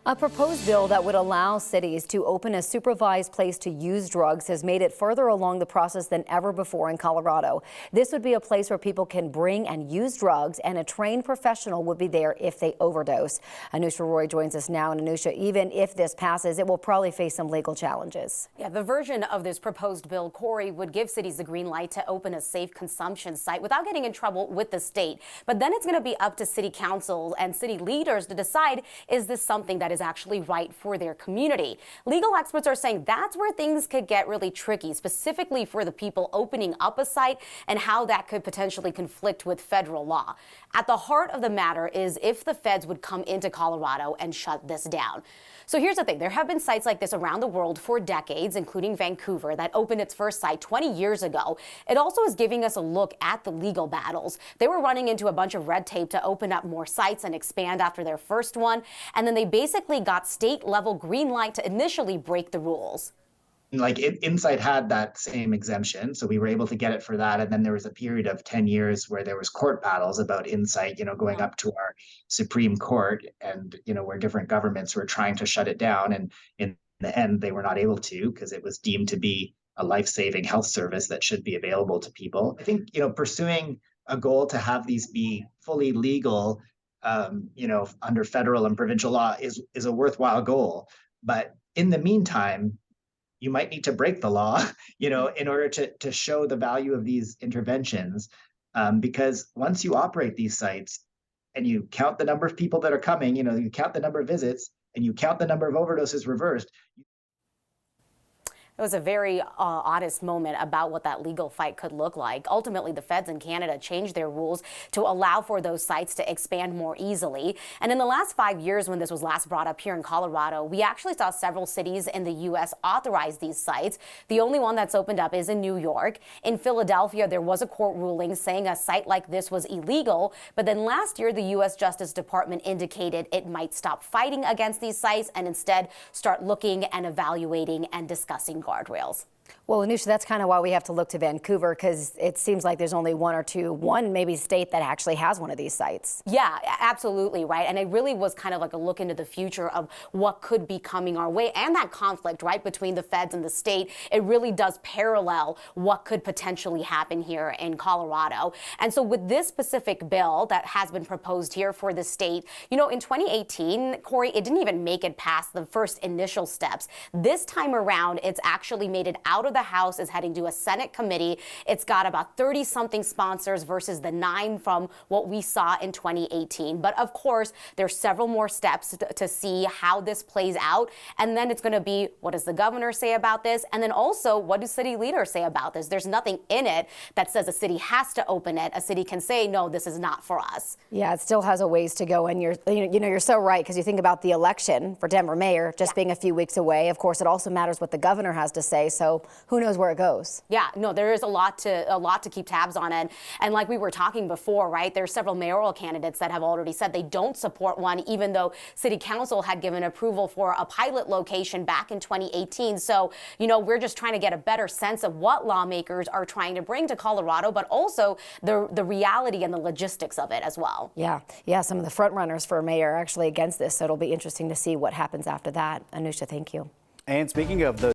A proposed bill that would allow cities to open a supervised place to use drugs has made it further along the process than ever before in Colorado. This would be a place where people can bring and use drugs, and a trained professional would be there if they overdose. Anusha Roy joins us now. And Anusha, even if this passes, it will probably face some legal challenges. Yeah, the version of this proposed bill, Corey, would give cities the green light to open a safe consumption site without getting in trouble with the state. But then it's going to be up to city council and city leaders to decide, is this something that is actually right for their community? Legal experts are saying that's where things could get really tricky, specifically for the people opening up a site and how that could potentially conflict with federal law. At the heart of the matter is if the feds would come into Colorado and shut this down. So here's the thing. There have been sites like this around the world for decades, including Vancouver, that opened its first site 20 years ago. It also is giving us a look at the legal battles. They were running into a bunch of red tape to open up more sites and expand after their first one. And then they basically got state level green light to initially break the rules. Like Insight had that same exemption, so we were able to get it for that. And then there was a period of 10 years where there was court battles about Insight, going up to our Supreme Court, and where different governments were trying to shut it down. And in the end, they were not able to, because it was deemed to be a life-saving health service that should be available to people. I think pursuing a goal to have these be fully legal, under federal and provincial law is a worthwhile goal. But in the meantime, you might need to break the law, in order to show the value of these interventions. Because once you operate these sites and you count the number of people that are coming, you count the number of visits and you count the number of overdoses reversed. It was a very honest moment about what that legal fight could look like. Ultimately, the feds in Canada changed their rules to allow for those sites to expand more easily. And in the last 5 years, when this was last brought up here in Colorado, we actually saw several cities in the U.S. authorize these sites. The only one that's opened up is in New York. In Philadelphia, there was a court ruling saying a site like this was illegal. But then last year, the U.S. Justice Department indicated it might stop fighting against these sites and instead start looking and evaluating and discussing guardrails. Well, Anusha, that's kind of why we have to look to Vancouver, because it seems like there's only one maybe state that actually has one of these sites. Yeah, absolutely, right. And it really was kind of like a look into the future of what could be coming our way, and that conflict, right, between the feds and the state. It really does parallel what could potentially happen here in Colorado. And so with this specific bill that has been proposed here for the state, in 2018, Corey, it didn't even make it past the first initial steps. This time around, it's actually made it out of the House, is heading to a Senate committee. It's got about 30-something sponsors versus the 9 from what we saw in 2018. But of course, there's several more steps to see how this plays out. And then it's going to be, what does the governor say about this? And then also, what do city leaders say about this? There's nothing in it that says a city has to open it. A city can say, no, this is not for us. Yeah, it still has a ways to go. And you're so right, because you think about the election for Denver mayor just being a few weeks away. Of course, it also matters what the governor has to say. So who knows where it goes? Yeah, no, there is a lot to keep tabs on. And like we were talking before, right, there's several mayoral candidates that have already said they don't support one, even though city council had given approval for a pilot location back in 2018. So, we're just trying to get a better sense of what lawmakers are trying to bring to Colorado, but also the reality and the logistics of it as well. Yeah, some of the front runners for mayor are actually against this. So it'll be interesting to see what happens after that. Anusha, thank you. And speaking of the